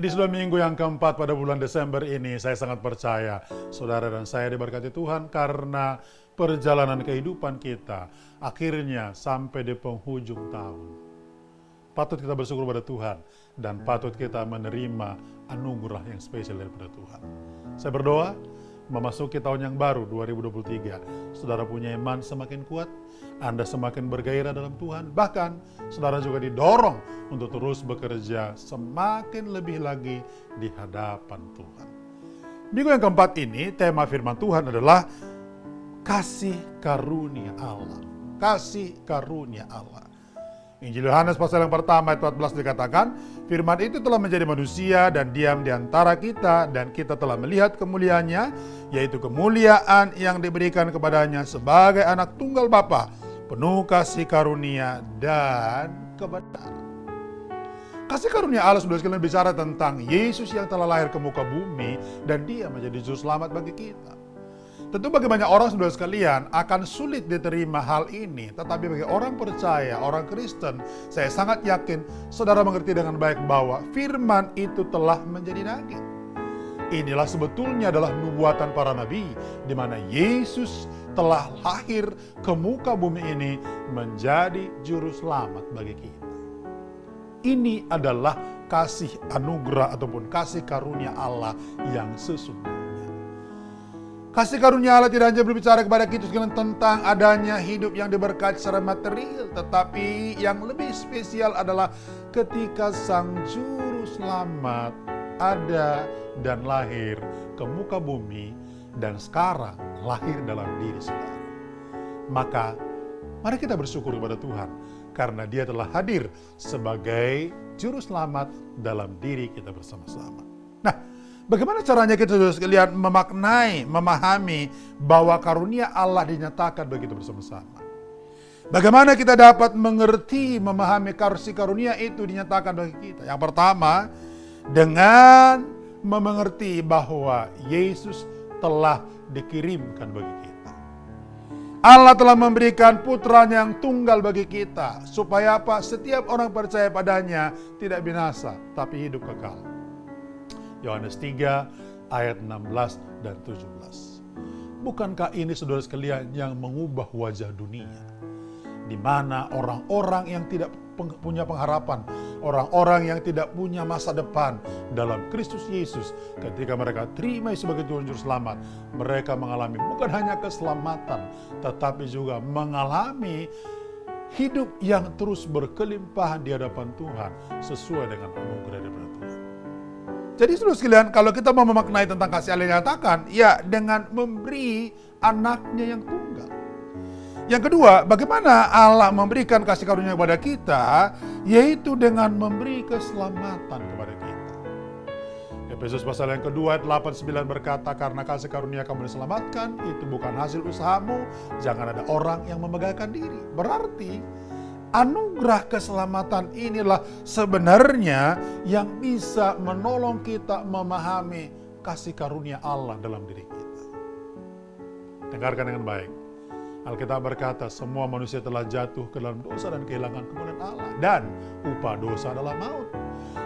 Ini sudah minggu yang keempat pada bulan Desember ini. Saya sangat percaya saudara dan saya diberkati Tuhan karena perjalanan kehidupan kita akhirnya sampai di penghujung tahun. Patut kita bersyukur pada Tuhan dan patut kita menerima anugerah yang spesial daripada Tuhan. Saya berdoa memasuki tahun yang baru 2023. Saudara punya iman semakin kuat, Anda semakin bergairah dalam Tuhan, bahkan saudara juga didorong untuk terus bekerja semakin lebih lagi di hadapan Tuhan. Minggu yang keempat ini, tema firman Tuhan adalah kasih karunia Allah. Kasih karunia Allah. Injil Yohanes pasal yang pertama ayat 14 dikatakan, firman itu telah menjadi manusia dan diam di antara kita, dan kita telah melihat kemuliaannya, yaitu kemuliaan yang diberikan kepadanya sebagai anak tunggal Bapa, penuh kasih karunia dan kebenaran. Kasih karunia Allah sudah sekalian bicara tentang Yesus yang telah lahir ke muka bumi dan dia menjadi juru selamat bagi kita. Tentu bagi banyak orang saudara sekalian akan sulit diterima hal ini. Tetapi bagi orang percaya, orang Kristen, saya sangat yakin saudara mengerti dengan baik bahwa firman itu telah menjadi daging. Inilah sebetulnya adalah nubuatan para nabi, di mana Yesus telah lahir ke muka bumi ini menjadi juru selamat bagi kita. Ini adalah kasih anugerah ataupun kasih karunia Allah yang sesungguhnya. Kasih karunia Allah tidak hanya berbicara kepada kita sekalian tentang adanya hidup yang diberkati secara material, tetapi yang lebih spesial adalah ketika Sang Juru Selamat ada dan lahir ke muka bumi dan sekarang lahir dalam diri saudara. Maka mari kita bersyukur kepada Tuhan karena Dia telah hadir sebagai Juru Selamat dalam diri kita bersama-sama. Nah, bagaimana caranya kita saudara sekalian memaknai, memahami bahwa karunia Allah dinyatakan begitu bersama-sama? Bagaimana kita dapat mengerti, memahami kasih karunia itu dinyatakan bagi kita? Yang pertama, dengan mengerti bahwa Yesus telah dikirimkan bagi kita. Allah telah memberikan putranya yang tunggal bagi kita. Supaya apa? Setiap orang percaya padanya tidak binasa, tapi hidup kekal. Yohanes 3 ayat 16 dan 17. Bukankah ini saudara sekalian yang mengubah wajah dunia? Di mana orang-orang yang tidak punya pengharapan, orang-orang yang tidak punya masa depan dalam Kristus Yesus, ketika mereka terima sebagai Tuhan Juru Selamat, mereka mengalami bukan hanya keselamatan, tetapi juga mengalami hidup yang terus berkelimpahan di hadapan Tuhan sesuai dengan anugerah daripada Tuhan. Jadi saudara sekalian, kalau kita mau memaknai tentang kasih Allah yang dinyatakan, ya dengan memberi anaknya yang tunggal. Yang kedua, bagaimana Allah memberikan kasih karunia kepada kita, yaitu dengan memberi keselamatan kepada kita. Efesus pasal yang kedua ayat 8-9 berkata, karena kasih karunia kamu diselamatkan, itu bukan hasil usahamu, jangan ada orang yang membanggakan diri. Berarti, anugerah keselamatan inilah sebenarnya yang bisa menolong kita memahami kasih karunia Allah dalam diri kita. Dengarkan dengan baik. Alkitab berkata, semua manusia telah jatuh ke dalam dosa dan kehilangan kemuliaan Allah. Dan upah dosa adalah maut.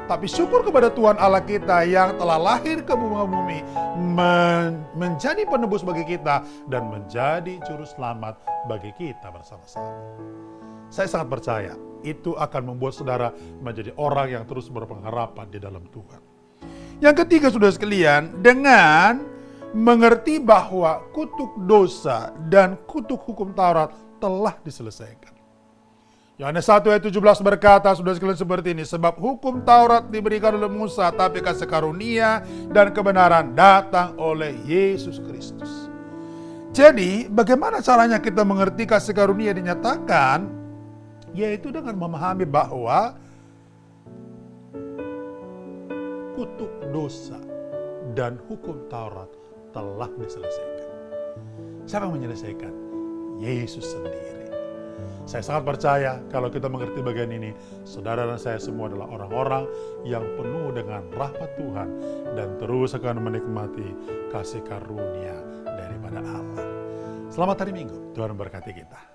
Tapi syukur kepada Tuhan Allah kita yang telah lahir ke muka bumi, menjadi penebus bagi kita, dan menjadi juru selamat bagi kita bersama-sama. Saya sangat percaya, itu akan membuat saudara menjadi orang yang terus berpengharapan di dalam Tuhan. Yang ketiga saudara sekalian, dengan mengerti bahwa kutuk dosa dan kutuk hukum Taurat telah diselesaikan. Yohanes 1 ayat 17 berkata, saudara sekalian seperti ini, sebab hukum Taurat diberikan oleh Musa, tapi kasih karunia dan kebenaran datang oleh Yesus Kristus. Jadi, bagaimana caranya kita mengerti kasih karunia dinyatakan? Yaitu dengan memahami bahwa kutuk dosa dan hukum Taurat telah diselesaikan. Siapa yang menyelesaikan? Yesus sendiri. Saya sangat percaya kalau kita mengerti bagian ini, saudara dan saya semua adalah orang-orang yang penuh dengan rahmat Tuhan dan terus akan menikmati kasih karunia dari kepada Allah. Selamat hari Minggu, Tuhan memberkati kita.